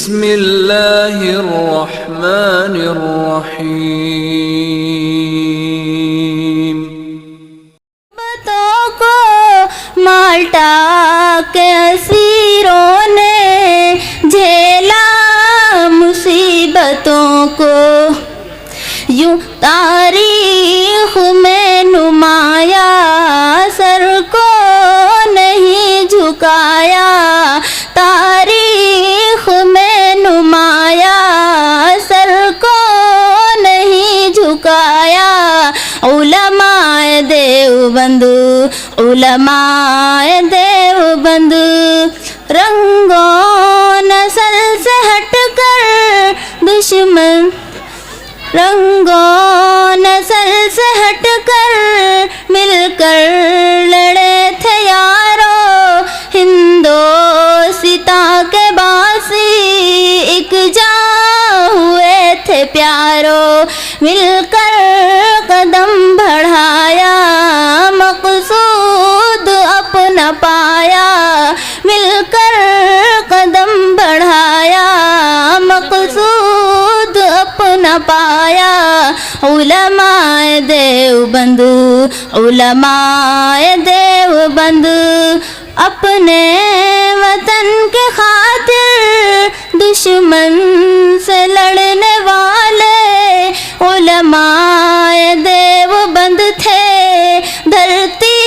बिस्मिल्लाहिर्रहमानिर्रहीम। बातों को माल्टा के असीरों ने झेला मुसीबतों को, यूं तारीख में नुमाया सर को नहीं झुकाया, तारीख में नुमाया सर को नहीं झुकाया। उलमाए देवबंद, उलमाए देवबंद, रंगों नस्ल से हटकर दुश्मन, रंगों नस्ल से हटकर मिलकर लड़े थे यारो, हिंदोस्ता के बासी एक जा हुए थे प्यारो, मिलकर कदम बढ़ाया मकसूद अपना पाया, मिलकर कदम बढ़ाया मकसूद अपना पाया। उलमाए देवबंद, उलमाए देवबंद, अपने वतन के खातिर दुश्मन से लड़ने वाले उलमाए देवबंद थे, धरती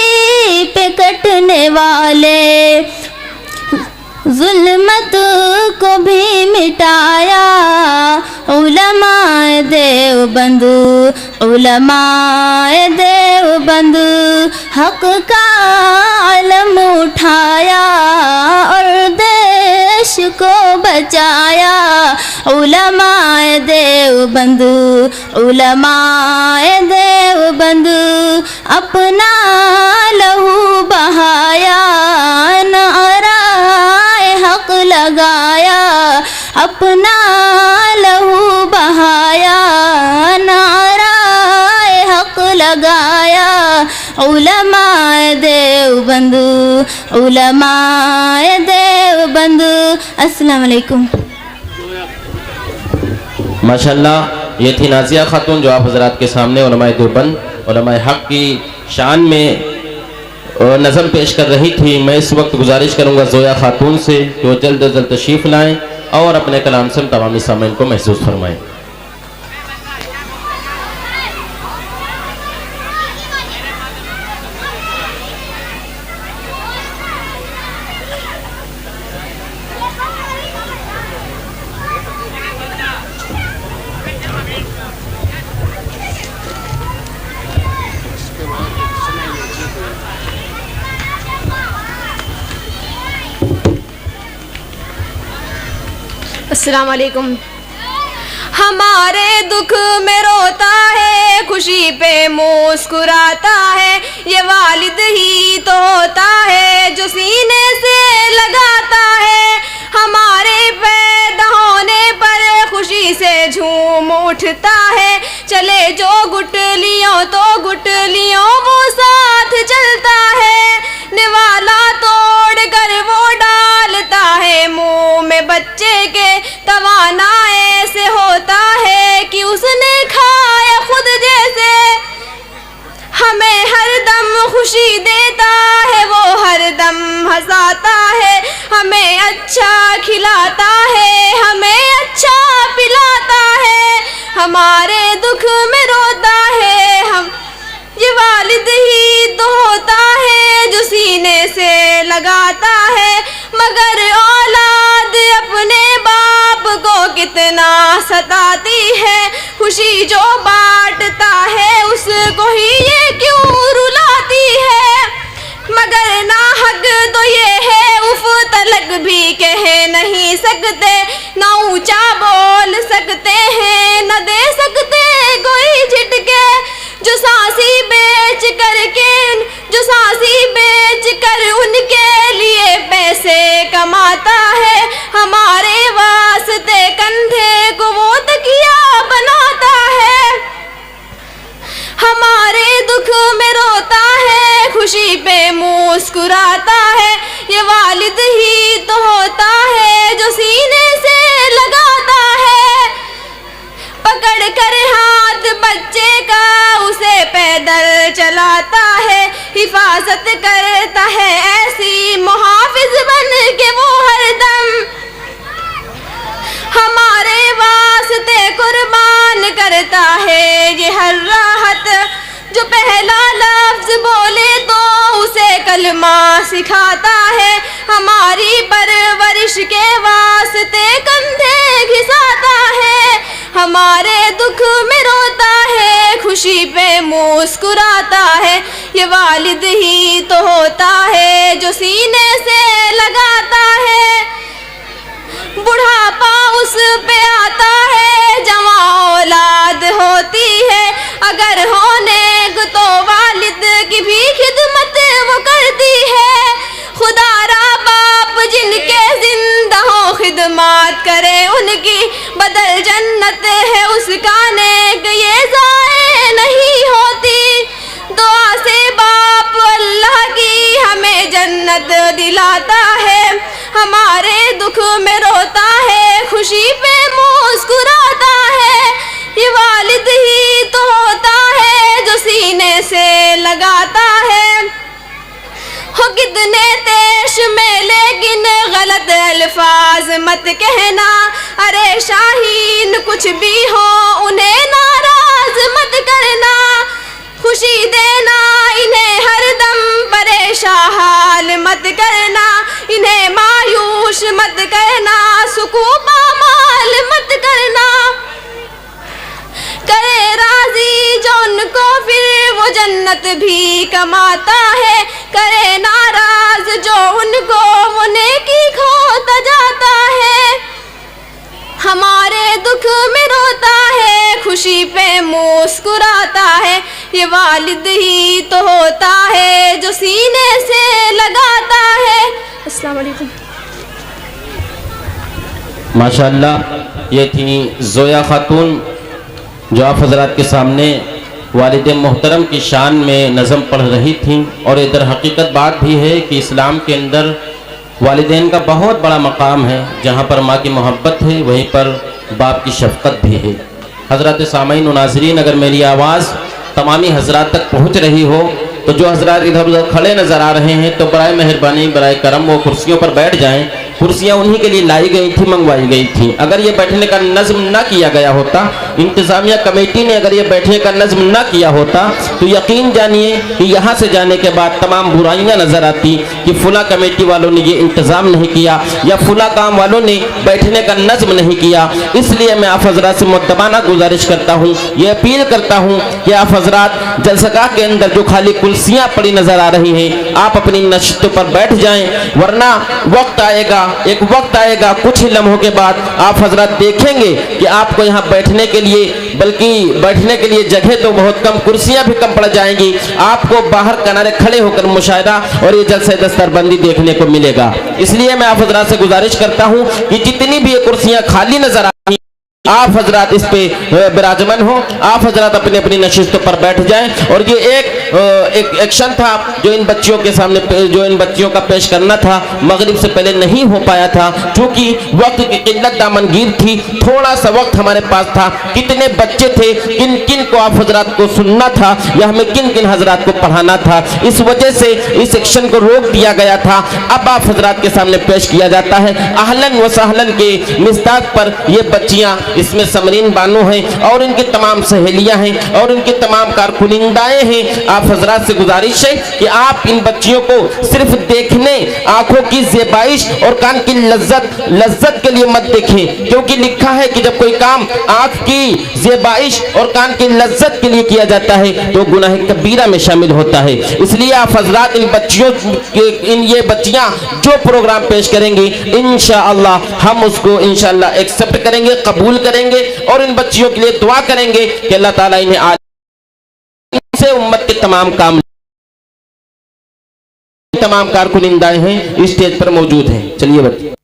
पे कटने वाले, जुल्मत को भी मिटाया। उलमाए देवबंद, उलमाए देवबंद, हक का अलम उठाया और देश को बचाया। उलमाए देवबंद, उलमाए देवबंद, अपना लहू बहाया, नाराए हक लगाया, अपना लहू बहाया, नाराए हक लगाया। उलमाए देवबंद, उलमाए देवबंद। अस्सलाम वालेकुम। माशाल्लाह, ये थी नाजिया खातून जो आप हजरात के सामने उलमाए देवबंद, उलमाए हक की शान में नज़म पेश कर रही थी। मैं इस वक्त गुजारिश करूँगा जोया खातून से कि वो जल्द अज जल्द तशरीफ़ लाएँ और अपने कलाम से तमामी सामीन को महसूस फरमाएँ। अस्सलाम वालेकुम। हमारे दुख में रोता है, खुशी पे मुस्कुराता है, ये वालिद ही तो होता है जो सीने से लगाता है। हमारे पैदा होने पर खुशी से झूम उठता है, चले जो गुटलियों तो गुटलियों वो साथ चलता है। निवाला तोड़ कर वो डालता है मुंह में बच्चे के, तवाना ऐसे होता है कि उसने खाया खुद जैसे। हमें हर दम खुशी देता है वो, हर दम हंसाता है, हमें अच्छा खिलाता है, हमें अच्छा पिलाता है। हमारे दुख में रोता है हम, ये वालिद ही तो होता है जो सीने से लगाता है। मगर औलाद अपने बाप को कितना सताती है, खुशी जो बांटता है उसको ही ये क्यों रुलाती है। मगर नाहक तो ये है उफ तलक भी कह नहीं सकते, ना ऊंचा बोल सकते हैं न दे सकते कोई झिटके। जो सांसी बेच करके, जो सांसी बेच कर उनके लिए पैसे कमाता है, हमारे वास्ते कंधे को वो तकिया बनाता है। हमारे दुख में रोता है, खुशी पे मुस्कुराता है, ये वालिद ही तो होता है जो सीने से हिफाजत करता है ऐसी मुहाफिज बन के वो हरदम, हमारे वास्ते कुर्बान करता है ये हर राहत। जो पहला लफ्ज बोले तो उसे कलमा सिखाता है, हमारी परवरिश के वास्ते कंधे घिसाता है, हमारे दुख में रोता है, खुशी पे मुस्कुराता है। ये वालिद ही तो होता है जो सीने से लगाता है, बुढ़ापा उस पे आता है, जवां औलाद होती है, अगर होने तो वालिद की भी खिदमत वो करती है। खुदारा बाप जिनके जिंदा हो खिदमत करे उनकी, बदल जन्नत है उसका नेक ये ज़ाये नहीं होती। दुआ से बाप अल्लाह की हमें जन्नत दिलाता है, हमारे दुख में रोता है, खुशी पे मुस्कुराता है। ये वालिद ही तो होता है जो सीने से लगाता है। हो कितने देश में लेकिन गलत अल्फाज मत कहना, अरे शाहीन कुछ भी हो उन्हें नाराज मत करना, खुशी देना इन्हें हरदम, परेशान हाल मत करना, इन्हें मायूस मत करना, सुकून पामाल मत करना। करे राजी जो उनको फिर वो जन्नत भी कमाता है, करे नाराज जो उनको वो नेकी खोता जाता है, हमारे दुख में रोता है, खुशी पे मुस्कुराता है। ये वालिद ही तो होता है जो सीने से लगाता है। अस्सलाम वालेकुम। माशाअल्लाह, ये थी जोया खातून जो आप हजरात के सामने वालिद मोहतरम की शान में नज़म पढ़ रही थी। और इधर हकीकत बात भी है कि इस्लाम के अंदर वालिदैन का बहुत बड़ा मकाम है, जहाँ पर माँ की मोहब्बत है वहीं पर बाप की शफ़क़त भी है। हज़रात सामीन व नाज़रीन, अगर मेरी आवाज़ तमामी हजरात तक पहुँच रही हो तो जो हजरात इधर उधर खड़े नज़र आ रहे हैं तो बराए मेहरबानी बराए करम वो कुर्सियों पर बैठ जाएं। कुर्सियाँ उन्हीं के लिए लाई गई थी, मंगवाई गई थी। अगर ये बैठने का नज़्म ना किया गया होता, इंतज़ामिया कमेटी ने अगर ये बैठने का नज़्म ना किया होता तो यकीन जानिए कि यहाँ से जाने के बाद तमाम बुराइयाँ नज़र आती कि फ़ुला कमेटी वालों ने ये इंतज़ाम नहीं किया या फ़ुला काम वालों ने बैठने का नज़्म नहीं किया। इसलिए मैं आप हजरात से मुद्दबाना गुजारिश करता हूँ, ये अपील करता हूँ कि आप हजरात जलसगाह के अंदर जो खाली कुर्सियाँ पड़ी नज़र आ रही हैं, आप अपनी नशिस्तों पर बैठ जाएँ, वरना वक्त आएगा, एक वक्त आएगा कुछ ही लम्हों के बाद आप हजरात देखेंगे कि आपको यहाँ बैठने के लिए, बल्कि बैठने के लिए जगह तो बहुत कम, कुर्सियाँ भी कम पड़ जाएंगी। आपको बाहर किनारे खड़े होकर मुशाहिदा और ये जलसे दस्तरबंदी देखने को मिलेगा। इसलिए मैं आप हजरात से गुजारिश करता हूँ कि जितनी भी ये कुर्सियाँ खाली नजर आ रही, आप हजरात इस पे विराजमान हो, आप हजरात अपनी अपनी नशिस्तों पर बैठ जाएं। और ये एक एक्शन था जो इन बच्चियों के सामने, जो इन बच्चियों का पेश करना था, मगरिब से पहले नहीं हो पाया था क्योंकि वक्त की किल्लत दामनगीर थी, थोड़ा सा वक्त हमारे पास था। कितने बच्चे थे, किन किन को आप हजरात को सुनना था या हमें किन किन हजरात को पढ़ाना था, इस वजह से इस एक्शन को रोक दिया गया था। अब आप हजरात के सामने पेश किया जाता है। अहलन व सहलन के मिस्ताक पर ये बच्चियाँ, इसमें समरीन बानो हैं और इनकी तमाम सहेलियां हैं और इनकी तमाम कारकुनिंदाएं हैं। आप हजरात से गुजारिश है कि आप इन बच्चियों को सिर्फ देखने, आंखों की ज़ेबाइश और कान की लज्जत के लिए मत देखें, क्योंकि लिखा है कि जब कोई काम आंख की ज़ेबाइश और कान की लज्जत के लिए किया जाता है तो गुनाह कबीरा में शामिल होता है। इसलिए आप हजरात इन बच्चियों के, ये बच्चियां जो प्रोग्राम पेश करेंगी इंशाअल्लाह हम उसको इंशाअल्लाह एक्सेप्ट करेंगे, कबूल करेंगे और इन बच्चियों के लिए दुआ करेंगे कि अल्लाह ताला इन्हें आज से उम्मत के तमाम कारकुनिंदाएं हैं इस स्टेज पर मौजूद हैं। चलिए बच्चे।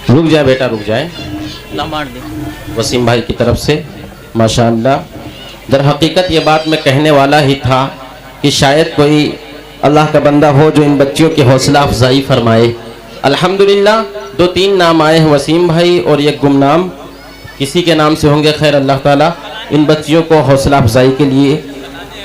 रुक जाए बेटा, रुक जाए। वसीम भाई की तरफ से माशाअल्लाह। दर हकीकत ये बात मैं कहने वाला ही था कि शायद कोई अल्लाह का बंदा हो जो इन बच्चियों की हौसला अफजाई फरमाए। अल्हम्दुलिल्लाह 2-3 नाम आए हैं, वसीम भाई और ये गुमनाम किसी के नाम से होंगे। खैर, अल्लाह ताला इन बच्चियों को हौसला अफजाई के लिए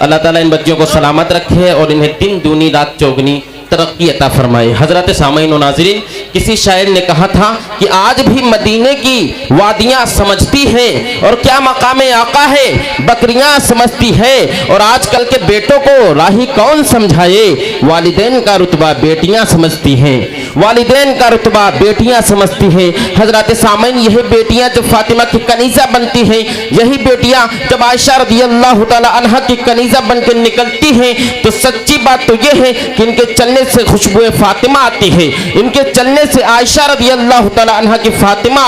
अल्लाह ताला इन बच्चियों को सलामत रखे और इन्हें दिन दूनी रात चौगनी तरक्की अता फरमाए। हजरत सामीन व नाज़रीन, किसी शायर ने कहा था कि आज भी मदीने की वादियाँ समझती हैं और क्या मकाम आका है बकरियाँ समझती है, और आजकल के बेटों को राही कौन समझाए, वालिदैन का रुतबा बेटियाँ समझती हैं, वालिदैन का रुतबा बेटियाँ समझती हैं। हजरत सामीन, यही बेटियाँ जब फातिमा की कनीज़ा बनती हैं, यही बेटियाँ जब आयशा रज़ियल्लाहु तआला अन्हा की कनीज़ा बन के निकलती हैं, तो सच्ची बात तो ये है कि इनके चलने से खुशबुए फातिमा आती है, इनके चलने से आयशा रज़ियल्लाहु तआला अन्हा की फातिमा,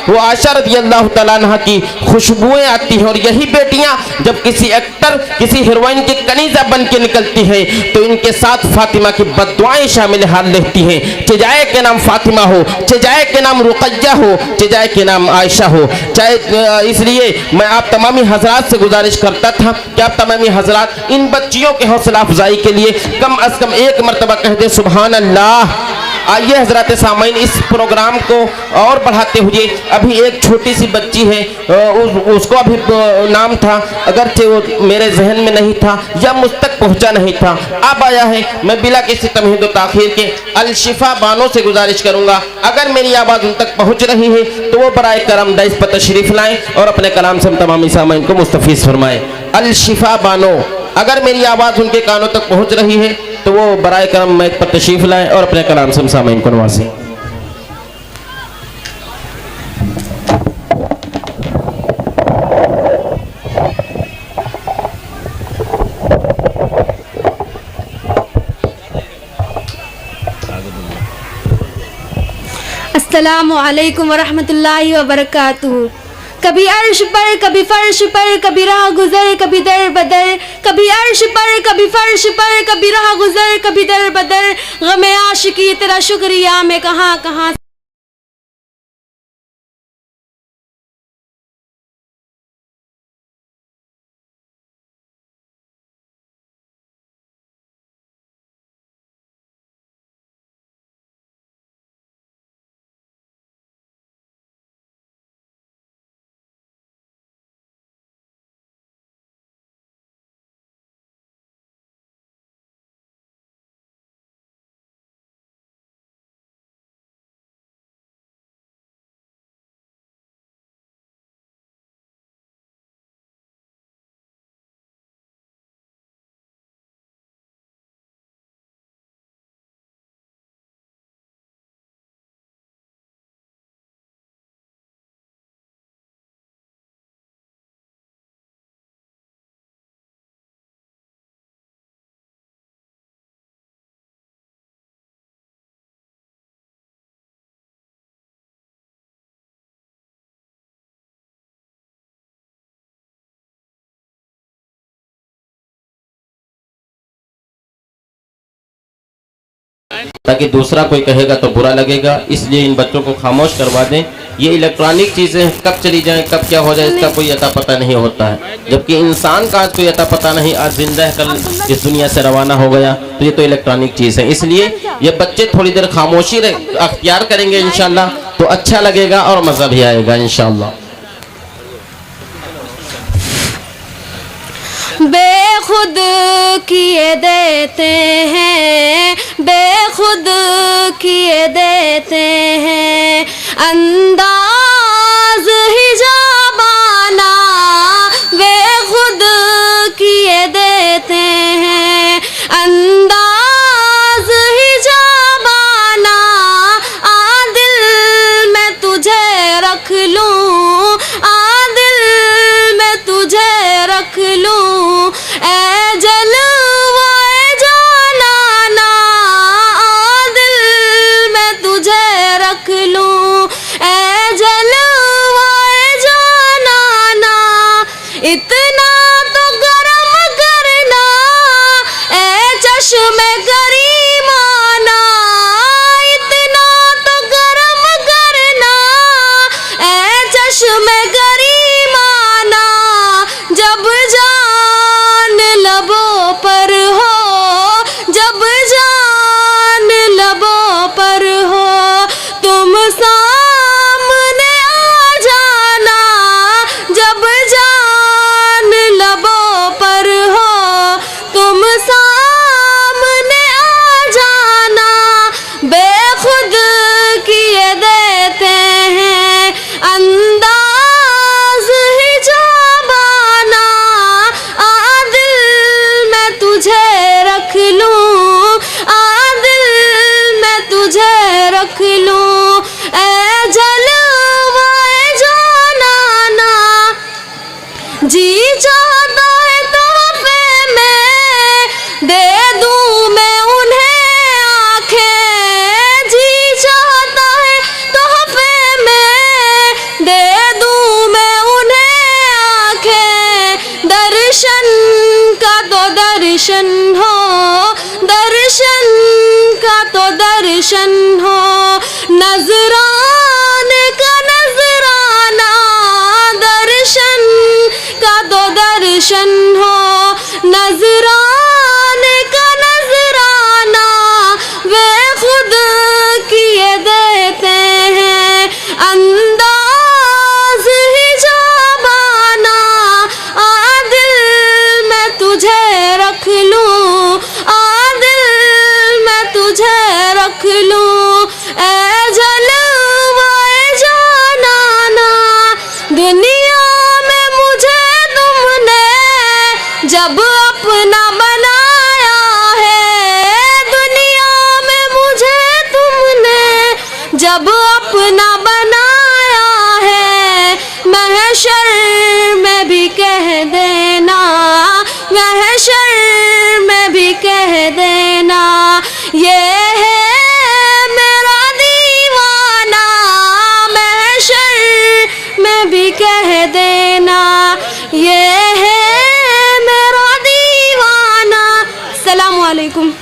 वो आयशा रज़ियल्लाहु तआला अन्हा की खुशबुएं आती हैं। और यही बेटियां जब किसी एक्टर, किसी हीरोइन की कनीज़ा बन के निकलती हैं, तो इनके साथ फातिमा की बद्दुआएं शामिल हाल रहती हैं। चजाए के नाम फातिमा हो, चजाए के नाम रुक़य्या हो, चजाए के नाम आयशा हो। चाहे इसलिए मैं आप तमामी हजरात से गुजारिश करता था कि आप तमामी हजरात इन बच्चियों के हौसला अफजाई के लिए कम अज कम एक मरतबा कह दे सुभान अल्लाह। आइए हजरत सामीन, इस प्रोग्राम को और बढ़ाते हुए, अभी एक छोटी सी बच्ची है, उसको अभी नाम था, अगरचे वो मेरे जहन में नहीं था या मुझ तक पहुंचा नहीं था, अब आया है। मैं बिला किसी तमहीद व ताखीर के अलशिफा बानो से गुजारिश करूंगा, अगर मेरी आवाज़ उन तक पहुंच रही है तो वो बराए करम दाइस पर तशरीफ लाएं और अपने कलाम से हम तमामी सामीन को मुस्तफीज फरमाएं। अलशिफा बानो, अगर मेरी आवाज़ उनके कानों तक पहुंच रही है तो वो बराए करम मैक पर तशरीफ लाएं और अपने कलाम से सामीन को नवाजें। अस्सलामु अलैकुम वरहमतुल्लाहि वबरकातुहू। कभी अर्श पर, कभी फर्श पर, कभी राह गुजर, कभी दर बदर, कभी अर्श पर, कभी फर्श पर, कभी राह गुजर, कभी दर बदर, गमे आशिकी तेरा शुक्रिया मैं कहाँ कहाँ। ताकि दूसरा कोई कहेगा तो बुरा लगेगा, इसलिए इन बच्चों को खामोश करवा दें। ये इलेक्ट्रॉनिक चीज़ें कब चली जाएं, कब क्या हो जाए, इसका कोई अता पता नहीं होता है। जबकि इंसान का आज कोई अता पता नहीं, आज जिंदा है कल इस दुनिया से रवाना हो गया, तो ये तो इलेक्ट्रॉनिक चीज़ है। इसलिए ये बच्चे थोड़ी देर खामोशी अख्तियार करेंगे इंशाल्लाह, तो अच्छा लगेगा और मज़ा भी आएगा इंशाल्लाह। बेखुद किए देते हैं, बेखुद किए देते हैं, अंदाज हिजाबाना बेखुद किए देते हैं, अंदाज हिजाबाना आ दिल में तुझे रख लूं, आ दिल में तुझे रख लूं, ए जलवाए जानाना आ दिल में तुझे रख लूं, ए जलवाए जानाना इतना तो गरम करना, ए चश्मे करीमाना इतना जान लबों पर हो, जब जान लबों पर हो, तुम सामने आ जाना। जब जान लबों पर हो, तुम सामने आ जाना। बेखुद किए देते हैं अंदाज ही जाबाना। आदिल मैं तुझे रख लूं, आदिल मैं तुझे रख लूं। ऐ जलवाए जानाना, जी चाहता है तोहफे में दे दूं मैं उन्हें आंखें। जी चाहता है तोहफे में दे दूं मैं उन्हें आंखें। दर्शन का तो दर्शन हो, दर्शन का तो दर्शन हो, नजराने का नजराना। दर्शन का तो दर्शन हो, नजराने का नजराना। वे खुद किए देते हैं अंदाज ही जाबाना। आदिल मैं तुझे रख लूं, आदिल मैं तुझे रख लूं। ऐ जलवाए जानाना, दुनिया में मुझे तुमने जब अपना बनाया है। दुनिया में मुझे तुमने जब अपना बनाया है। महशर में भी कह देना, महशर में भी कह देना, ये है मेरा दीवाना। महशर में भी कह देना, ये है मेरा दीवाना। अस्सलामु अलैकुम।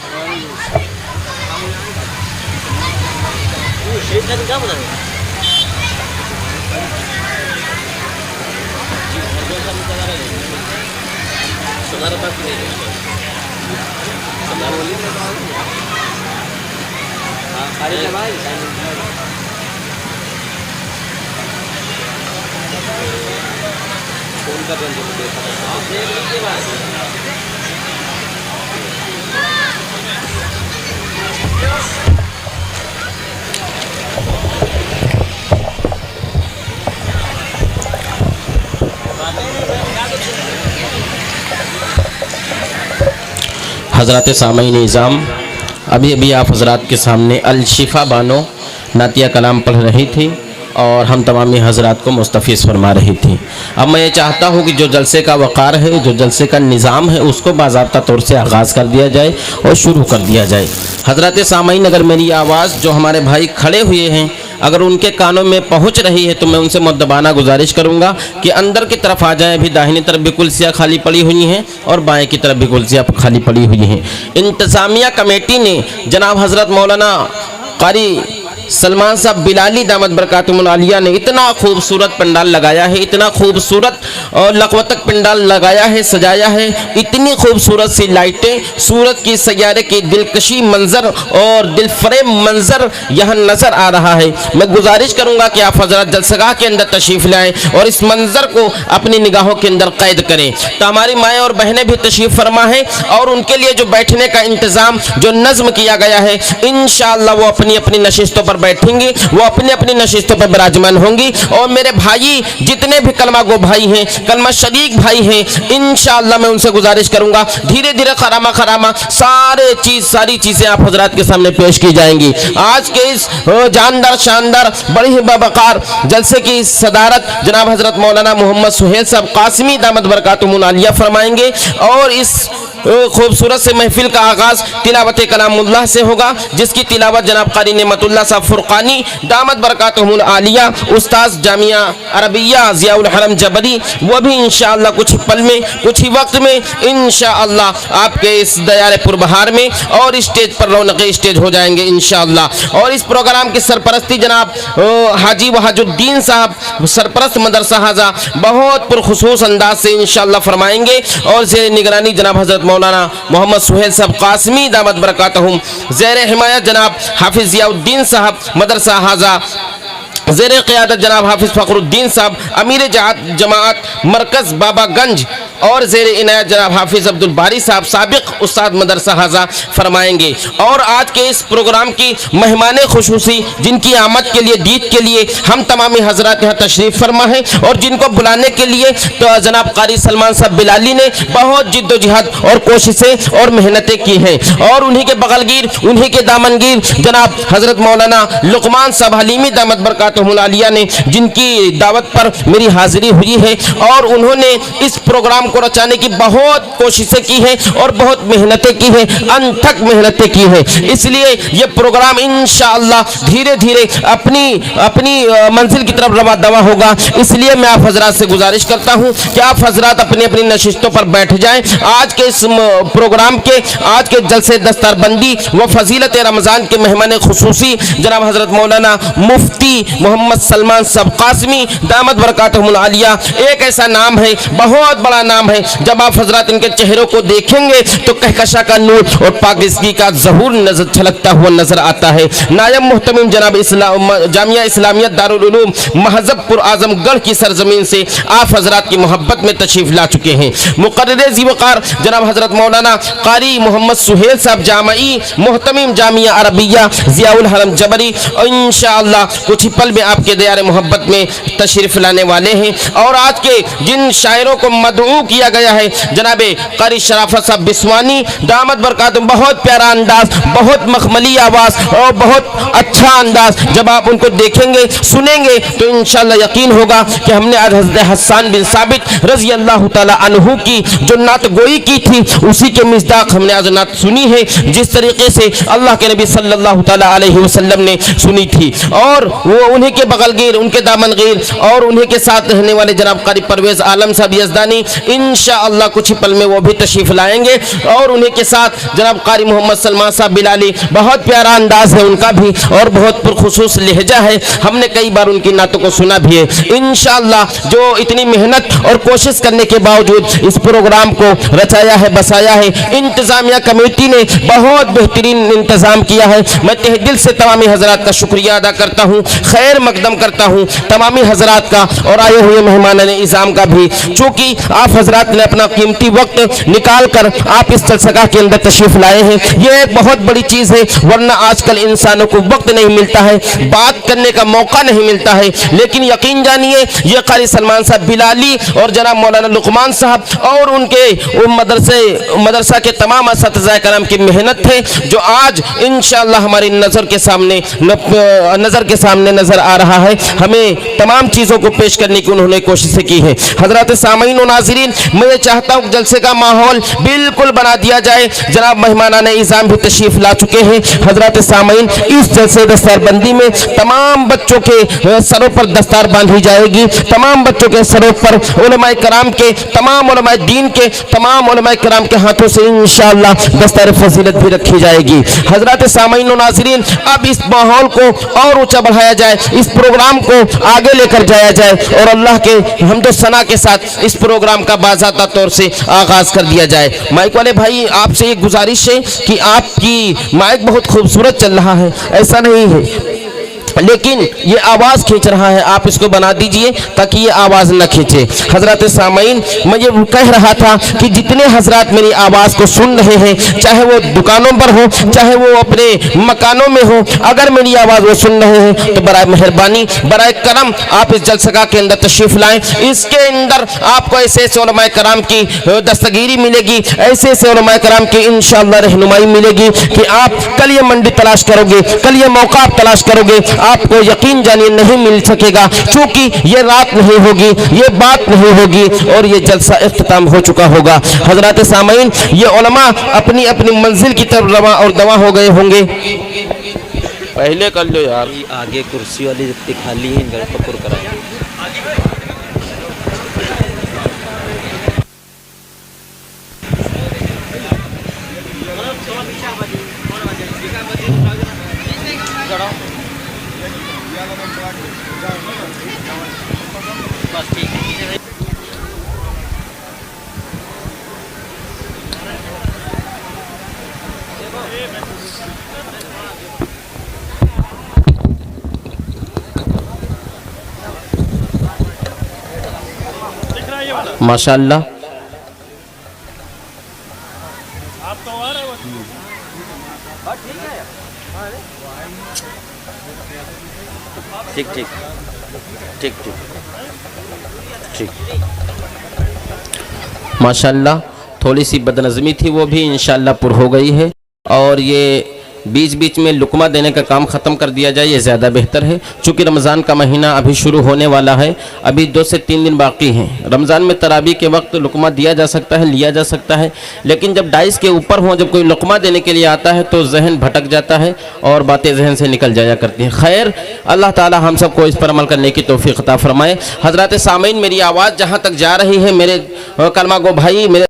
हज़रात सामईन निज़ाम, अभी अभी आप हज़रात के सामने अल-शिफ़ा बानो नातिया कलाम पढ़ रही थी और हम तमामी हज़रात को मुस्तफ़ीज़ फरमा रही थी। अब मैं ये चाहता हूँ कि जो जलसे का वक़ार है, जो जलसे का निज़ाम है, उसको बाज़ाब्ता तौर से आगाज़ कर दिया जाए और शुरू कर दिया जाए। हज़रात सामईन, अगर मेरी आवाज़ जो हमारे भाई खड़े हुए हैं अगर उनके कानों में पहुंच रही है तो मैं उनसे मुद्दबाना गुजारिश करूंगा कि अंदर की तरफ आ जाएं। अभी दाहिनी तरफ भी कुर्सियाँ खाली पड़ी हुई हैं और बाएं की तरफ भी कुर्सियाँ खाली पड़ी हुई हैं। इंतज़ामिया कमेटी ने जनाब हज़रत मौलाना कारी सलमान साहब बिलाली दामत बरकातुहुल आलिया ने इतना खूबसूरत पंडाल लगाया है, इतना खूबसूरत और लकवतक पंडाल लगाया है, सजाया है, इतनी खूबसूरत सी लाइटें, सूरज की सैयारे की दिलकशी मंजर और दिलफरेब मंजर यहाँ नज़र आ रहा है। मैं गुजारिश करूँगा कि आप हज़रत जलसगाह के अंदर तशरीफ़ लाएँ और इस मंजर को अपनी निगाहों के अंदर कैद करें। तो हमारी माएँ और बहनें भी तशरीफ़ फरमा है और उनके लिए जो बैठने का इंतज़ाम जो नज़्म किया गया है, इंशाअल्लाह वो अपनी अपनी नशिस्तों पर बैठेंगी, वो अपनी अपनी नशिस्तों पर विराजमान होंगी। और मेरे भाई जितने भी कलमा गो भाई हैं, कलमा शरीक भाई हैं, इंशाअल्लाह मैं उनसे गुजारिश करूंगा धीरे धीरे खरामा खरामा सारी चीज़ें आप हजरात के सामने पेश की जाएंगी। आज के इस जानदार शानदार बड़ी ही बावकार जलसे की सदारत जनाब हजरत मौलाना मोहम्मद सुहेल साहब कासिमी दामत बरकातुहुल आलिया फरमाएंगे और इस खूबसूरत से महफिल का आगाज़ तिलावत कलामुल्लाह से होगा, जिसकी तिलावत जनाब कारी नेमतुल्लाह साहब फुरकानी दामत बरकातहुल आलिया, उस्ताद जामिया अरबिया ज़ियाउल हरम जबरी, वो भी इंशाअल्लाह कुछ पल में, कुछ ही वक्त में इंशाअल्लाह आपके इस दयारे बहार में और स्टेज पर रौनक़े स्टेज हो जाएंगे इंशाअल्लाह। और इस प्रोग्राम की सरपरस्ती जनाब हाजी वहाजुद्दीन साहब सरपरस्त मदरसा हाजा बहुत पुरखुसूस अंदाज से इंशाअल्लाह फरमाएंगे और ज़ेर निगरानी जनाब हज़रत मौलाना मोहम्मद सुहेल साहब कासमी दामत बरकातहुम, ज़ेर हिमायत जनाब हाफिज़ ज़ियाउद्दीन साहब मदरसा हाजा, ज़ेर क़यादत जनाब हाफिज़ फ़खरुद्दीन साहब अमीर जमात मरकज़ बाबागंज और ज़ेर इनायत जनाब हाफिज़ अब्दुल बारी साहब साबिक़ उस्ताद मदरसा हाजा फरमाएंगे। और आज के इस प्रोग्राम की मेहमान खुसूसी जिनकी आमद के लिए दीद के लिए हम तमामी हज़रात यहाँ तशरीफ़ फरमा है और जिनको बुलाने के लिए तो जनाब कारी सलमान साहब बिलाली ने बहुत जिद्दोजहद और कोशिशें और मेहनतें की हैं और उन्हीं के बगलगीर, उन्हीं के दामनगीर जनाब हज़रत मौलाना लुकमान साहब हलीमी दामत बरकातहुल आलिया ने जिनकी दावत पर मेरी हाज़िरी हुई है और उन्होंने इस प्रोग्राम को रचाने की बहुत कोशिशें की है और बहुत मेहनतें की है, अनथक मेहनतें की है। इसलिए ये प्रोग्राम इंशाअल्लाह धीरे धीरे अपनी मंजिल की तरफ रवा दवा होगा। इसलिए मैं आप हजरात से गुजारिश करता हूँ कि आप हजरात अपनी अपनी नशिस्तों पर बैठ जाएं। आज के इस प्रोग्राम के आज के जलसे दस्तारबंदी व फजीलत रमज़ान के मेहमान खुसूसी जनाब हजरत मौलाना मुफ्ती मोहम्मद सलमान साहब कासमी दामत बरकातहुल आलिया, एक ऐसा नाम है, बहुत बड़ा नाम है, जब आप हजरात इनके चेहरों को देखेंगे तो कहकशा का नूर और पाकिस्तानी का ज़हूर नजर छलकता हुआ नजर आता है। नायब मुहतमिम जनाब जामिया इस्लामियत दारुल उलूम महजबपुर आजमगढ़ की सरजमीन से आप हजरात की मोहब्बत में तशरीफ ला चुके हैं। मुकर्रर ज़ीवकार जनाब हजरत मौलाना कारी मोहम्मद सुहेल साहब जामई मुहतमिम जामिया अरबिया ज़ियाउल हरम जबरी इंशाअल्लाह कुछ ही पल में आपके दयारे मोहब्बत में तशरीफ लाने वाले हैं। और आज के जिन शायरों को मदऊ किया गया है जनाबे कारी शराफत साहब बिस्वानी दामत बरकातुम, बहुत प्यारा अंदाज, बहुत मखमली आवाज़ और बहुत अच्छा अंदाज, जब आप उनको देखेंगे सुनेंगे तो इंशाअल्लाह यकीन होगा कि हमने आज हज़रत हसन बिन साबित रज़ी अल्लाह ताला अन्हु की जो नात गोई की थी उसी के मिज़दाक़ हमने आज नात सुनी है, जिस तरीके से अल्लाह के नबी सल्लल्लाहु ताला अलैहि वसल्लम ने सुनी थी। और वो उन्हीं के बगलगीर, उनके दामनगीर और उन्हीं के साथ रहने वाले जनाब कारी परवेज़ आलम साहब यज़दानी इंशाअल्लाह कुछ ही पल में वो भी तशरीफ़ लाएंगे और उन्हीं के साथ जनाब कारी मोहम्मद सलमान साहब बिलाली, बहुत प्यारा अंदाज है उनका भी और बहुत पुरखुसूस लहजा है, हमने कई बार उनकी नातों को सुना भी है। इंशाअल्लाह जो इतनी मेहनत और कोशिश करने के बावजूद इस प्रोग्राम को रचाया है, बसाया है, इंतज़ामिया कमेटी ने बहुत बेहतरीन इंतज़ाम किया है। मैं तहे दिल से तमामी हजरात का शुक्रिया अदा करता हूँ, खैर मकदम करता हूँ तमामी हजरात का और आए हुए मेहमान इज़ाम का भी, चूँकि आप हजरात ने अपना कीमती वक्त निकाल कर आप इस जलसगाह के अंदर तशरीफ लाए हैं। ये एक बहुत बड़ी चीज़ है, वरना आजकल इंसानों को वक्त नहीं मिलता है, बात करने का मौका नहीं मिलता है। लेकिन यकीन जानिए ये कारी सलमान साहब बिलाली और जनाब मौलाना लुकमान साहब और उनके मदरसा के तमाम असतिज़ाए कराम की मेहनत है जो आज इंशाअल्लाह हमारी नज़र के सामने नज़र आ रहा है। हमें तमाम चीज़ों को पेश करने की उन्होंने कोशिशें की हैं। हजरत सामीन और नाज़रीन, मैं ये चाहता हूँ जलसे का माहौल बिल्कुल बना दिया जाए। जनाब मेहमानाने इज़ाम भी तशरीफ़ ला चुके हैं। हजरत सामीन, इस जलसे दस्तारबंदी में तमाम बच्चों के सरों पर दस्तार बांधी जाएगी, तमाम बच्चों के सरों पर उलमाए कराम के, तमाम उलमाए दीन के, तमाम उलमाए कराम के हाथों से इंशाअल्लाह दस्तार फजीलत भी रखी जाएगी। हजरत सामीन और नाज़रीन, अब इस माहौल को और ऊंचा बढ़ाया जाए, इस प्रोग्राम को आगे लेकर जाया जाए और अल्लाह के हम्दो सना के साथ इस प्रोग्राम का बाज़ाता तौर से आगाज़ कर दिया जाए। माइक वाले भाई, आपसे एक गुजारिश है कि आपकी माइक बहुत खूबसूरत चल रहा है, ऐसा नहीं है लेकिन ये आवाज़ खींच रहा है, आप इसको बना दीजिए ताकि ये आवाज़ न खींचे। हजरत सामीन, मैं ये कह रहा था कि जितने हजरात मेरी आवाज़ को सुन रहे हैं, चाहे वो दुकानों पर हो, चाहे वो अपने मकानों में हो, अगर मेरी आवाज़ वो सुन रहे हैं तो बराए मेहरबानी, बराए करम आप इस जलसगाह के अंदर तशरीफ़ लाएँ। इसके अंदर आपको ऐसे ऐसे उलमाए कराम की दस्तगीरी मिलेगी, ऐसे ऐसे उलमाए कराम की इंशाअल्लाह रहनुमाई मिलेगी कि आप कल ये मंडी तलाश करोगे, कल ये मौका आप तलाश करोगे, आपको यकीन जानिए नहीं मिल सकेगा, क्योंकि ये रात नहीं होगी, ये बात नहीं होगी और ये जलसा इख्तिताम हो चुका होगा। हजरत सामीन, ये उलमा अपनी अपनी मंजिल की तरफ रवा और दवा हो गए होंगे। पहले कर लो यार। ये आगे कुर्सी वाली जितनी खाली है इनका पकुर कराएंगे। माशाअल्लाह। ठीक ठीक ठीक ठीक ठीक। माशाअल्लाह थोड़ी सी बदनज़मी थी वो भी इंशाअल्लाह पुर हो गई है। और ये बीच बीच में लुकमा देने का काम ख़त्म कर दिया जाए, ये ज़्यादा बेहतर है। चूँकि रमज़ान का महीना अभी शुरू होने वाला है, अभी 2 से 3 दिन बाकी हैं। रमज़ान में तरावी के वक्त लुकमा दिया जा सकता है, लिया जा सकता है, लेकिन जब डाइस के ऊपर हों, जब कोई लुकमा देने के लिए आता है तो जहन भटक जाता है और बातें जहन से निकल जाया करती हैं। खैर, अल्लाह ताला हम सबको इस पर अमल करने की तौफीक अता फरमाए। हज़रात सामीन, मेरी आवाज़ जहाँ तक जा रही है, मेरे कलमा गो भाई, मेरे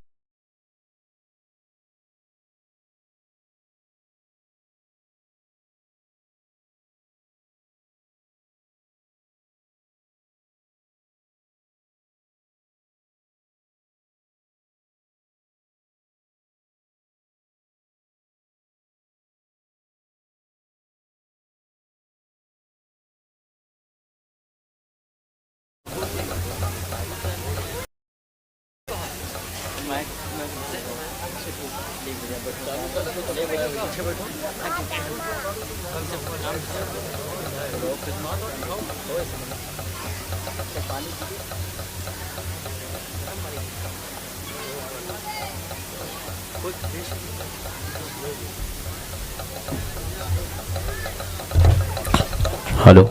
हेलो,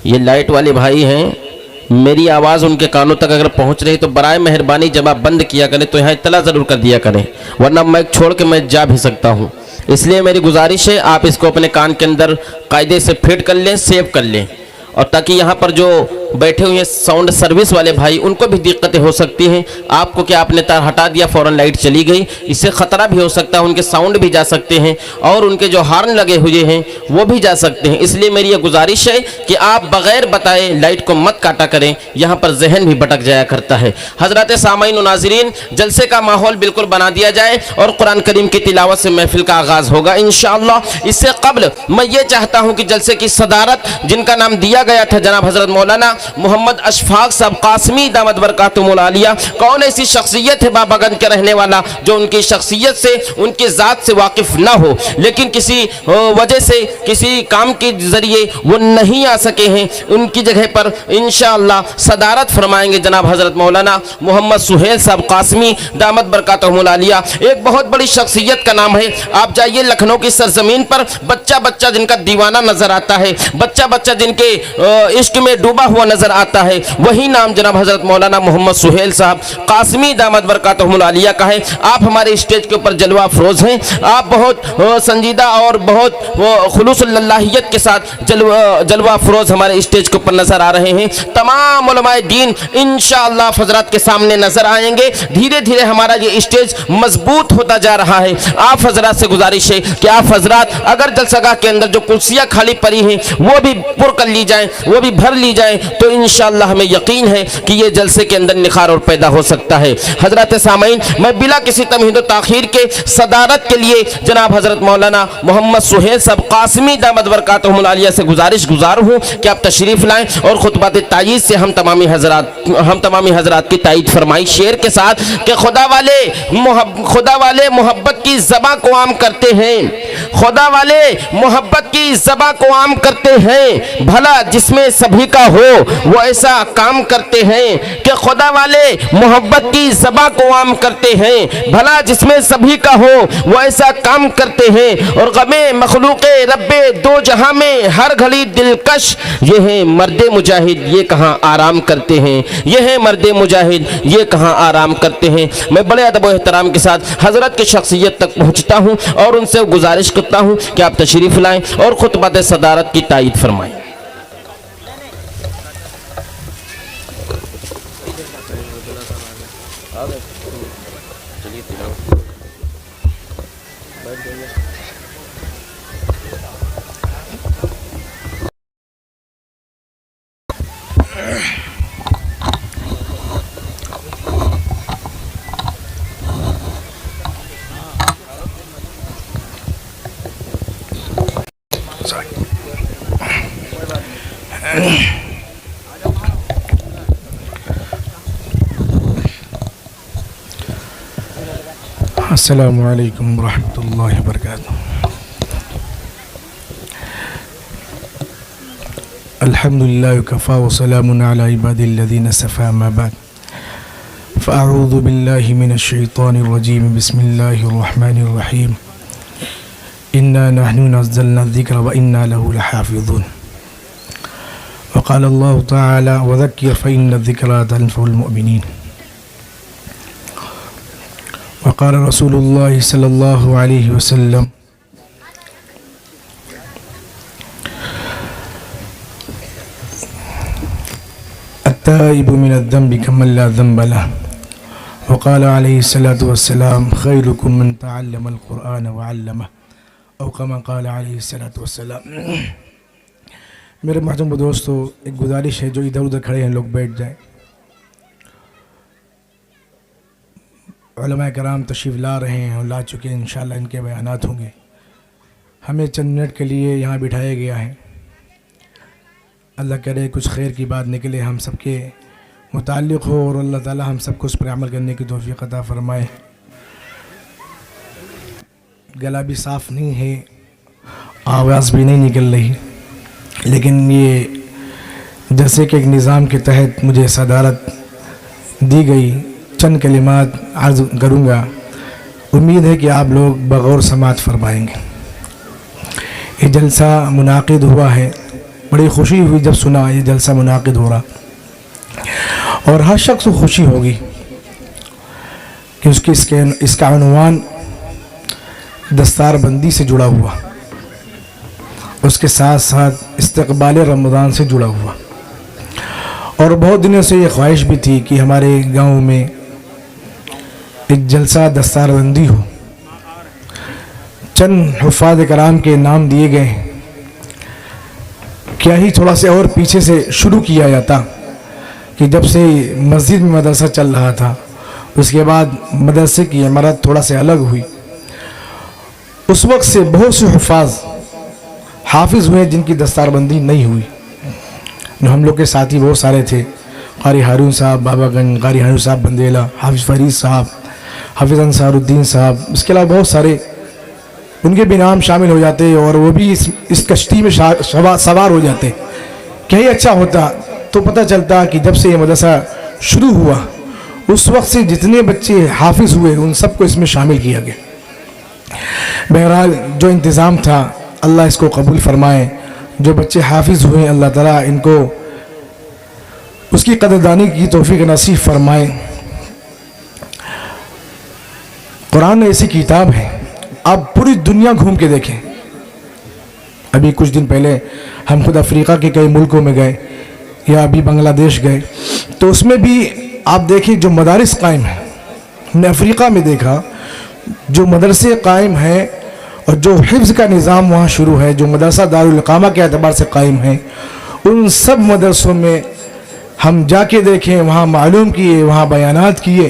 ये लाइट वाले भाई हैं, मेरी आवाज़ उनके कानों तक अगर पहुंच रही तो बराए मेहरबानी जब आप बंद किया करें तो यहाँ इत्तला ज़रूर कर दिया करें, वरना माइक छोड़ के मैं जा भी सकता हूँ। इसलिए मेरी गुजारिश है आप इसको अपने कान के अंदर कायदे से फिट कर लें, सेव कर लें, और ताकि यहाँ पर जो बैठे हुए हैं साउंड सर्विस वाले भाई, उनको भी दिक्कतें हो सकती हैं। आपको क्या आपने तार हटा दिया, फ़ौरन लाइट चली गई, इससे ख़तरा भी हो सकता है, उनके साउंड भी जा सकते हैं और उनके जो हार्न लगे हुए हैं वो भी जा सकते हैं। इसलिए मेरी ये गुजारिश है कि आप बग़ैर बताए लाइट को मत काटा करें, यहाँ पर जहन भी भटक जाया करता है। हज़रत सामाईन व नाज़रीन, जलसे का माहौल बिल्कुल बना दिया जाए और कुरान करीम की तिलावत से महफिल का आगाज़ होगा इंशाअल्लाह। इससे कबल मैं ये चाहता हूँ कि जलसे की सदारत जिनका नाम दिया गया था जनाब हज़रत मौलाना मोहम्मद अशफाक साहब कासमी दामत बरकातुहुल आलिया, कौन ऐसी शख्सियत है बाबागंज के रहने वाला जो उनकी शख्सियत से, उनकी ज़ात से वाकिफ़ ना हो, लेकिन किसी वजह से, किसी काम के ज़रिए वो नहीं आ सके हैं, उनकी जगह पर इंशाअल्लाह सदारत फरमाएंगे जनाब हज़रत मौलाना मोहम्मद सुहेल साहब कासमी दामत बरकातुहुल आलिया। एक बहुत बड़ी शख्सियत का नाम है। आप जाइए लखनऊ की सरजमीन पर, बच्चा बच्चा जिनका दीवाना नजर आता है, बच्चा बच्चा जिनके इश्क में डूबा हुआ नजर आता है, वही नाम जनाब हजरत मौलाना मोहम्मद सुहेल साहब कासमी दामत बरकातुहुल आलिया का है। आप हमारे स्टेज के ऊपर जलवा अफरोज हैं, आप बहुत संजीदा और बहुत खुलूसुल्लाहियत के साथ जलवा अफरोज हमारे स्टेज के ऊपर नजर आ रहे हैं। तमाम उलमाए दीन इंशाअल्लाह हजरात के सामने नजर आएंगे। धीरे धीरे हमारा ये स्टेज मजबूत होता जा रहा है। आप हजरात से गुजारिश है कि आप हजरात अगर जलसगाह के अंदर जो कुर्सियां खाली पड़ी हैं वो भी पुर कर ली जाए, वो भी भर ली जाए, तो इंशाअल्लाह हमें यकीन है कि ये जलसे के अंदर निखार और पैदा हो सकता है। हजरत सामाईन, मैं बिला किसी तमहीद व ताखीर के सदारत के लिए जनाब हजरत मौलाना मोहम्मद सुहेल साहब कासमी दामत बरकातुहुल आलिया से गुजार हूँ कि आप तशरीफ लाएं और खुतबात तायीद से हम तमामी हजरात की तायीद फरमाई शेर के साथ कि खुदा वाले मोहब्बत की ज़बां को आम करते हैं, खुदा वाले मोहब्बत की ज़बां को आम करते हैं, भला जिसमें सभी का हो वो ऐसा काम करते हैं कि खुदा वाले मोहब्बत की ज़बां को आम करते हैं, भला जिसमें सभी का हो वो ऐसा काम करते हैं। और गमे मखलूक़े रब्बे दो जहां में हर घड़ी दिलकश, ये है मर्दे मुजाहिद ये कहाँ आराम करते हैं, ये है मर्दे मुजाहिद ये कहाँ आराम करते हैं। मैं बड़े अदब व एहतराम के साथ हज़रत की शख्सियत तक पहुँचता हूँ और उनसे गुजारिश करता हूँ कि आप तशरीफ़ लाएँ और खुतबत सदारत की तायीद फरमाएँ। अस्सलामु अलैकुम वरहमतुल्लाहि वबरकातुहू। अल्हम्दुलिल्लाहि कफ़ा व सलामुन अला इबादिल्लज़ीना इस्तफ़ा अम्मा बाद फ़अऊज़ु बिल्लाहि मिनश शैतानिर रजीम बिस्मिल्लाहिर रहमानिर रहीम इन्ना नहनु नज़्ज़लना ज़िक्र व इन्ना लहु लहाफ़िज़ून व क़ाला अल्लाहु तआला व ज़क्किर फ़इन्न ज़िक्रा तनफ़उल मुमिनीन व क़ाला रसूलुल्लाहि सल्लल्लाहु अलैहि वसल्लम अत्ताइबु मिनज़्ज़ंबि कमन ला ज़ंब लहु व क़ाला अलैहिस्सलातु वस्सलाम खैरुकुम मन तअल्लमल क़ुरआन व अल्लमह औ कमा क़ाला अलैहिस्सलातु वस्सलाम। मेरे महतरम दोस्तों, एक गुजारिश है, जो इधर उधर खड़े हैं लोग बैठ जाएं। उलमा कराम तशरीफ़ ला रहे हैं और ला चुके हैं, इंशाअल्लाह इनके बयानात होंगे। हमें चंद मिनट के लिए यहाँ बिठाया गया है। अल्लाह करे कुछ खैर की बात निकले, हम सबके मुताल्लिक़ हो और अल्लाह ताला हम सबको उस पर अमल करने की तौफ़ीक़ अता फ़रमाए। गला भी साफ़ नहीं है, आवाज़ भी नहीं निकल रही, लेकिन ये जैसे कि एक निज़ाम के तहत मुझे सदारत दी गई, चंद कलिमात अर्ज़ करूँगा। उम्मीद है कि आप लोग बग़ौर समात फरमाएँगे। ये जलसा मुनाक़िद हुआ है, बड़ी खुशी हुई जब सुना ये जलसा मुनाक़िद हो रहा, और हर शख्स को खुशी होगी कि इसका उन्वान दस्तारबंदी से जुड़ा हुआ, उसके साथ साथ इस्तक़बाल रमज़ान से जुड़ा हुआ। और बहुत दिनों से ये ख्वाहिश भी थी कि हमारे गांव में एक जलसा दस्तारबंदी हो। चंद हुफ़ाज़ कराम के नाम दिए गए, क्या ही थोड़ा से और पीछे से शुरू किया जाता कि जब से मस्जिद में मदरसा चल रहा था, उसके बाद मदरसे की इमारत थोड़ा से अलग हुई। उस वक्त से बहुत से हुफ़ाज़ हाफिज़ हुए जिनकी दस्तारबंदी नहीं हुई। हम लोग के साथी बहुत सारे थे, कारी हारून साहब बाबागंज, कारी हारून साहब बंदेला, हाफिज़ फरीद साहब, हाफिज़ अंसारुद्दीन साहब, इसके अलावा बहुत सारे, उनके भी नाम शामिल हो जाते और वो भी इस कश्ती में सवार हो जाते। क्या ही अच्छा होता, तो पता चलता कि जब से ये मदरसा शुरू हुआ उस वक्त से जितने बच्चे हाफिज़ हुए उन सबको इसमें शामिल किया गया। बहरहाल जो इंतज़ाम था, अल्लाह इसको कबूल फ़रमाए। जो बच्चे हाफिज़ हुए, अल्लाह ताला इनको उसकी कदरदानी की तौफ़ीक़ नसीब फ़रमाए। कुरान ऐसी किताब है, आप पूरी दुनिया घूम के देखें। अभी कुछ दिन पहले हम खुद अफ्रीका के कई मुल्कों में गए या अभी बांग्लादेश गए, तो उसमें भी आप देखें जो मदारिस कायम है। हमने अफ्रीका में देखा जो मदरसे कायम हैं और जो हिफ्ज़ का निज़ाम वहाँ शुरू है, जो मदरसा दारुल इक़ामा के एतबार से कायम है, उन सब मदरसों में हम जाके देखें, वहाँ मालूम किए, वहाँ बयानात किए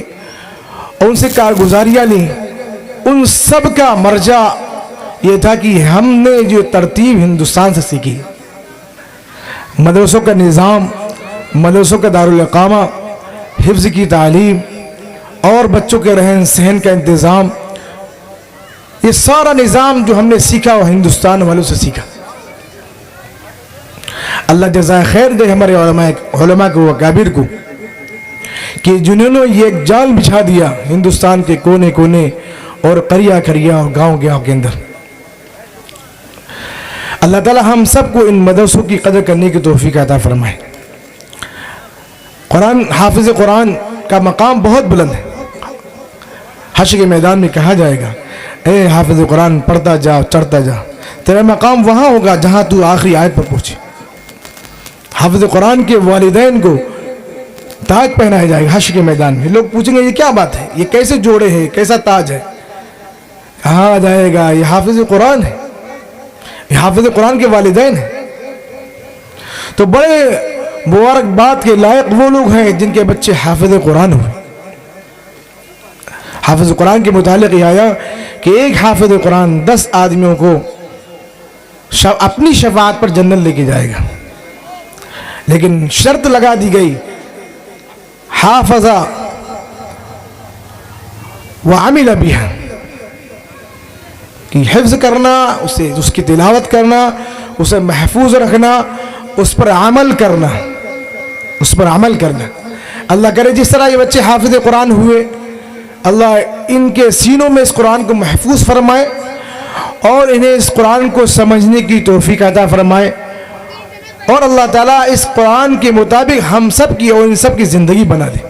और उनसे कारगुजारियाँ ली। उन सब का मर्जा ये था कि हमने जो तरतीब हिंदुस्तान से सीखी, मदरसों का निज़ाम, मदरसों का दारुल इक़ामा, हिफ्ज़ की तालीम और बच्चों के रहन सहन का इंतज़ाम, ये सारा निज़ाम जो हमने सीखा वो हिंदुस्तान वालों से सीखा। अल्लाह जज़ाए खैर दे हमारे उलमा को, अकाबिर को, कि जिन्होंने ये एक जाल बिछा दिया हिंदुस्तान के कोने कोने और करिया करिया और गांव गांव के अंदर। अल्लाह ताला हम सबको इन मदरसों की कदर करने की तौफीक अता फरमाए। कुरान, हाफिज़ कुरान का मकाम बहुत बुलंद है। हश्र के मैदान में कहा जाएगा, ए हाफिज़ कुरान पढ़ता जा, चढ़ता जा, तेरा मकाम वहाँ होगा जहाँ तू आखिरी आयत पर पहुँचे। हाफिज़ कुरान के वालिदैन को ताज पहनाया जाएगा हश्र के मैदान में। लोग पूछेंगे ये क्या बात है, ये कैसे जोड़े हैं, कैसा ताज है? कहा जाएगा ये हाफिज़ कुरान है, ये हाफिज़ कुरान के वालिदैन है। तो बड़े मुबारकबाद के लायक वो लोग हैं जिनके बच्चे हाफिज़ कुरान हुए। हाफिज़ कुरान के मुतालिक ये आया कि एक हाफिज़ कुरान 10 आदमियों को अपनी शफाअत पर जन्नत लेके जाएगा। लेकिन शर्त लगा दी गई, हाफज़ा व अमिल बिहा, कि हिफ्ज़ करना, उसे उसकी तिलावत करना, उसे महफूज रखना, उस पर अमल करना, उस पर अमल करना। अल्लाह करे जिस तरह ये बच्चे हाफिज़ कुरान हुए, अल्लाह इनके सीनों में इस कुरान को महफूज फरमाए और इन्हें इस कुरान को समझने की तौफीक अता फरमाए, और अल्लाह ताला इस कुरान के मुताबिक हम सब की और इन सब की ज़िंदगी बना दे।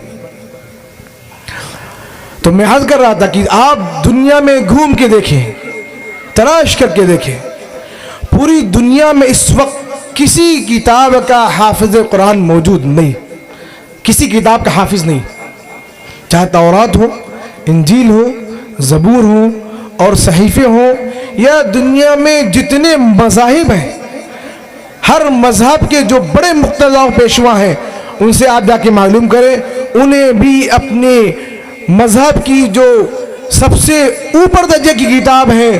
तो मैं अर्ज़ कर रहा था कि आप दुनिया में घूम के देखें, तलाश करके देखें, पूरी दुनिया में इस वक्त किसी किताब का हाफिज़ कुरान मौजूद नहीं, किसी किताब का हाफिज़ नहीं। चाहे तौरात हो, इंजील हो, ज़बूर हो और सहीफ़े हो, या दुनिया में जितने मज़ाहिब हैं, हर मज़हब के जो बड़े मुक़्तदा पेशवा हैं उनसे आप जाके मालूम करें, उन्हें भी अपने मज़हब की जो सबसे ऊपर दर्जे की किताब है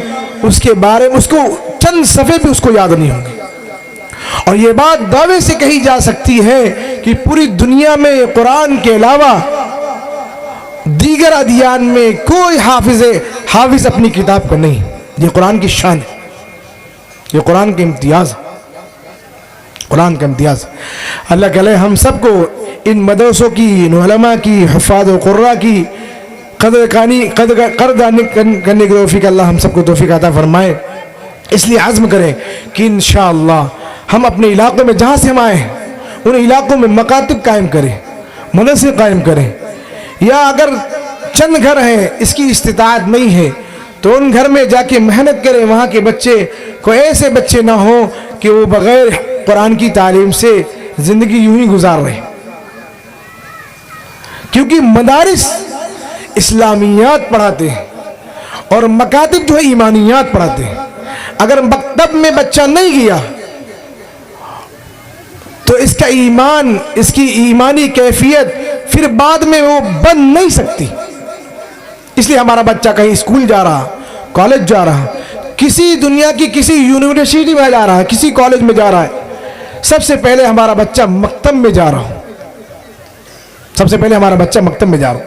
उसके बारे में उसको चंद सफ़े भी उसको याद नहीं होंगे। और ये बात दावे से कही जा सकती है कि पूरी दुनिया में कुरान के अलावा दीगर अदियान में कोई हाफिज़ अपनी किताब को नहीं। ये कुरान की शान है, ये कुरान के इम्तियाज़, कुरान का इम्तियाज़। अल्लाह करे हम सबको इन मदरसों की, इन उलमा की, हुफ़ाज़ व क़ुर्रा की कदरदानी करने की तौफ़ीक़ अल्लाह हम सबको तौफ़ीक़ अता फरमाए। इसलिए आज़्म करें कि इंशाअल्लाह हम अपने इलाक़ों में जहाँ से हम आए हैं उन इलाक़ों में मकातिब कायम करें, मदरसे कायम करें, या अगर चंद घर हैं इसकी इस्तिताअत नहीं है तो उन घर में जाके मेहनत करें। वहाँ के बच्चे कोई ऐसे बच्चे ना हो कि वो बग़ैर कुरान की तालीम से ज़िंदगी यूं ही गुजार रहे, क्योंकि मदारिस इस्लामियात पढ़ाते हैं और मकातिब जो है ईमानियात पढ़ाते हैं। अगर मकतब में बच्चा नहीं गया तो इसका ईमान, इसकी ईमानी कैफियत फिर बाद में वो बन नहीं सकती। इसलिए हमारा बच्चा कहीं स्कूल जा रहा, कॉलेज जा रहा, किसी दुनिया की किसी यूनिवर्सिटी में जा रहा है, किसी कॉलेज में जा रहा है, सबसे पहले हमारा बच्चा मकतब में जा रहा हो, सबसे पहले हमारा बच्चा मकतब में जा रहा हो।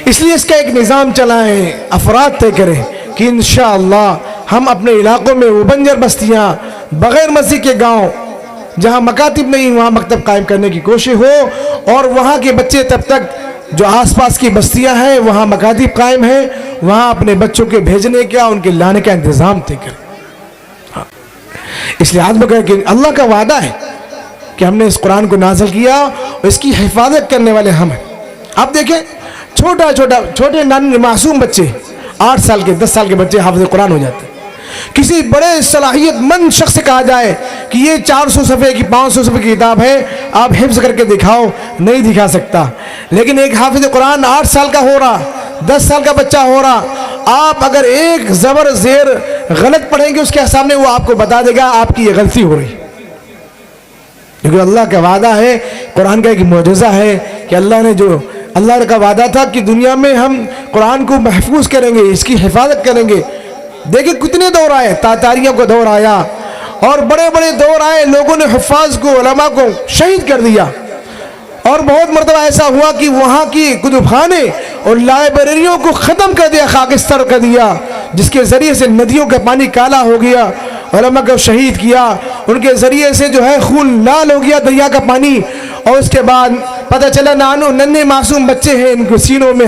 इसलिए इसका एक निज़ाम चलाएं, अफराद तय करें कि इंशाअल्लाह हम अपने इलाकों में वो बंजर बस्तियाँ, बग़ैर मस्जिद के गांव जहां मकातिब नहीं वहां मकतब कायम करने की कोशिश हो, और वहां के बच्चे तब तक जो आसपास की बस्तियां हैं वहां मकातिब कायम हैं, वहां अपने बच्चों के भेजने का, उनके लाने का इंतज़ाम तय करें। हाँ। इसलिए आज बगैर कि अल्लाह का वादा है कि हमने इस कुरान को नाज़िल किया और इसकी हिफाजत करने वाले हम हैं। आप देखें छोटे नानी मासूम बच्चे, 8 साल के 10 साल के बच्चे हाफ़िज़ कुरान हो जाते हैं। किसी बड़े सलाहियतमंद शख्स से कहा जाए कि ये 400 सफ़े की 500 सफ़े की किताब है, आप हिफ्ज़ करके दिखाओ, नहीं दिखा सकता। लेकिन एक हाफ़िज़ कुरान 8 साल का हो रहा, 10 साल का बच्चा हो रहा, आप अगर एक ज़बर ज़ेर गलत पढ़ेंगे उसके सामने वो आपको बता देगा आपकी ये गलती हो रही। क्योंकि अल्लाह का वादा है, कुरान का एक मोजज़ा है कि अल्लाह का वादा था कि दुनिया में हम कुरान को महफूज करेंगे, इसकी हिफाजत करेंगे। देखिए कितने दौर आए, तातारियों को दौर आया और बड़े बड़े दौर आए, लोगों ने हुफ़ाज़ को, उलमा को शहीद कर दिया। और बहुत मरतबा ऐसा हुआ कि वहाँ की कुतुबखाने और लाइब्रेरियों को ख़त्म कर दिया, खाकिस्तान कर दिया, जिसके ज़रिए से नदियों का पानी काला हो गया, उलमा को शहीद किया, उनके ज़रिए से जो है खून लाल हो गया दरिया का पानी। और उसके बाद पता चला नन्हे मासूम बच्चे हैं, इनके सीनों में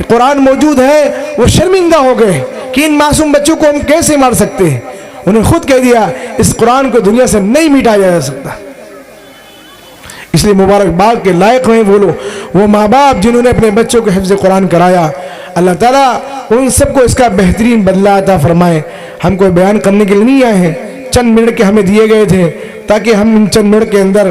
कुरान मौजूद है, वो शर्मिंदा हो गए कि इन मासूम बच्चों को हम कैसे मार सकते हैं। उन्हें खुद कह दिया इस कुरान को दुनिया से नहीं मिटाया जा सकता। इसलिए मुबारकबाद के लायक हैं वो लोग, वो माँ बाप जिन्होंने अपने बच्चों को हिफ्ज़ कुरान कराया। अल्लाह ताला उन सबको इसका बेहतरीन बदला अता फरमाए। हम कोई बयान करने के लिए नहीं आए हैं, चंद मिनट के हमें दिए गए थे ताकि हम इन चंद मिनट के अंदर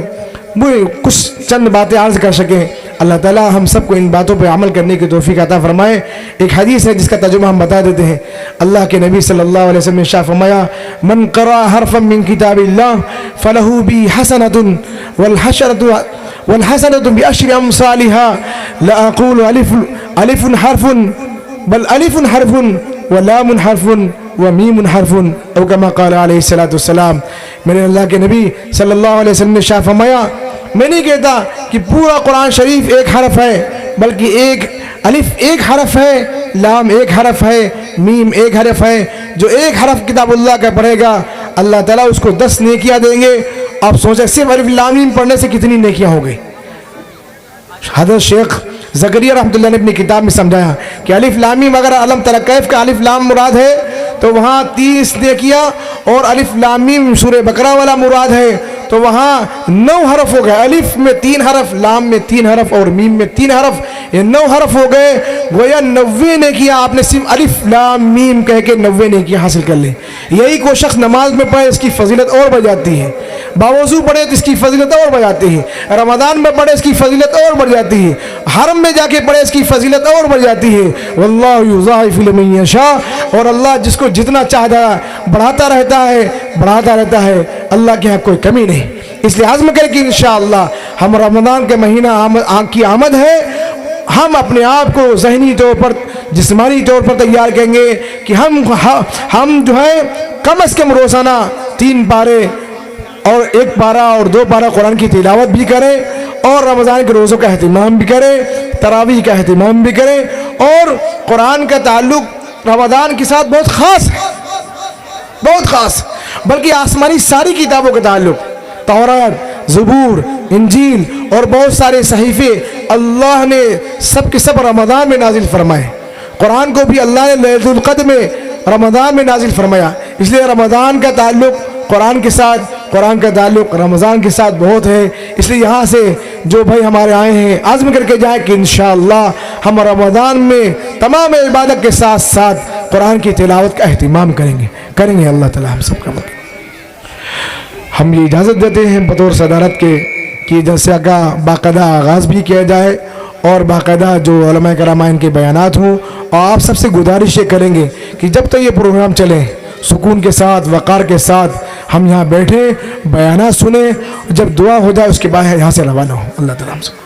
वो कुछ चंद बातें अर्ज कर सकें। अल्लाह ताला हम सबको इन बातों पे अमल करने की तौफीक अता फरमाए। एक हदीस है जिसका तर्जुमा हम बता देते हैं। अल्लाह के नबी सल्लल्लाहु अलैहि वसल्लम ने इरशाद फरमाया, मन क़रा हरफन मिन किताबिल्लाह फलहू बि हसनतुन वल हसनतु बि अशरि अमसालिहा ला अक़ूलु अलिफुन हरफुन बल अलिफुन हरफुन व लामुन हरफुन व मीमुन हरफुन औ कमा क़ाला अलैहिस्सलातु वस्सलाम। मेरे अल्लाह के नबी सल्लल्लाहु अलैहि वसल्लम ने इरशाद फरमाया, मैं नहीं कहता कि पूरा कुरान शरीफ एक हरफ है, बल्कि एक अलिफ एक हरफ है, लाम एक हरफ है, मीम एक हरफ है। जो एक हरफ किताबुल्लाह का पढ़ेगा अल्लाह ताला उसको 10 नेकियां देंगे। आप सोचें सिर्फ अलिफ लाम मीम पढ़ने से कितनी नेकियां हो गई। हज़रत शेख ज़करिया रहमतुल्लाह ने अपनी किताब में समझाया कि अलिफ लाम मीम अगर अलम तरा कैफ का अलिफ लाम मुराद है तो वहाँ 30 नेकियां, और अलिफ लाम मीम सूरह बकरा वाला मुराद है तो वहाँ 9 हरफ हो गए। अलिफ में 3 हरफ, लाम में 3 हरफ और मीम में 3 हरफ, ये 9 हरफ हो गए। गोया 90 नेकियां आपने सिर्फ अलिफ लाम मीम कह के 90 नेकियां हासिल कर ली। यही कोई शख्स नमाज में पढ़े इसकी फजीलत और बढ़ जाती है, बावजू पढ़े तो इसकी फजीलत और बढ़ जाती है, रमज़ान में पढ़े इसकी फजीलत और बढ़ जाती है, हरम में जाके पढ़े इसकी फजीलत और बढ़ जाती है। वल्लाहु युज़ाइफ़ु लिमन यशा, और अल्लाह जिसको जितना चाहता है बढ़ाता रहता है, बढ़ाता रहता है। अल्लाह के यहाँ कोई कमी नहीं। इसलिए आज़म करें कि इंशाअल्लाह हम रमज़ान के महीना की आमद है, हम अपने आप को ज़हनी तौर पर जिस्मानी तौर पर तैयार करेंगे कि हम जो है कम से कम रोज़ाना 3 पारे और 1 पारा और 2 पारा कुरान की तिलावत भी करें, और रमज़ान के रोज़ों का अहतमाम भी करें, तरावीह का अहतमाम भी करें। और कुरान का ताल्लुक़ रमज़ान के साथ बहुत ख़ास है, बहुत ख़ास, बल्कि आसमानी सारी किताबों का ताल्लुक़, तौरात, ज़बूर, इंजील और बहुत सारे सहीफ़े अल्लाह ने सब के सब रमज़ान में नाजिल फरमाए। कुरान को भी अल्लाह ने लैलतुल क़द्र में रमज़ान में नाजिल फरमाया। इसलिए रमज़ान का ताल्लुक़ कुरान के साथ, कुरान का ताल्लुक़ रमज़ान के साथ बहुत है। इसलिए यहाँ से जो भाई हमारे आए हैं आज़म करके जाए कि इंशाअल्लाह हम रमज़ान में तमाम इबादत के साथ साथ कुरान की तिलावत का अहतमाम करेंगे। अल्लाह ताला हम सबका मदद। हम ये इजाज़त देते हैं बतौर सदारत के कि जलसे का बाकायदा आगाज़ भी किया जाए और बाकायदा जो उलमा करामाइन के बयानात हों। और आप सबसे गुजारिश ये करेंगे कि जब तक ये प्रोग्राम चले सुकून के साथ, वक़ार के साथ हम यहाँ बैठें, बयानात सुने, जब दुआ हो जाए उसके बाद यहाँ से रवाना हो। अल्लाह ताला हम सब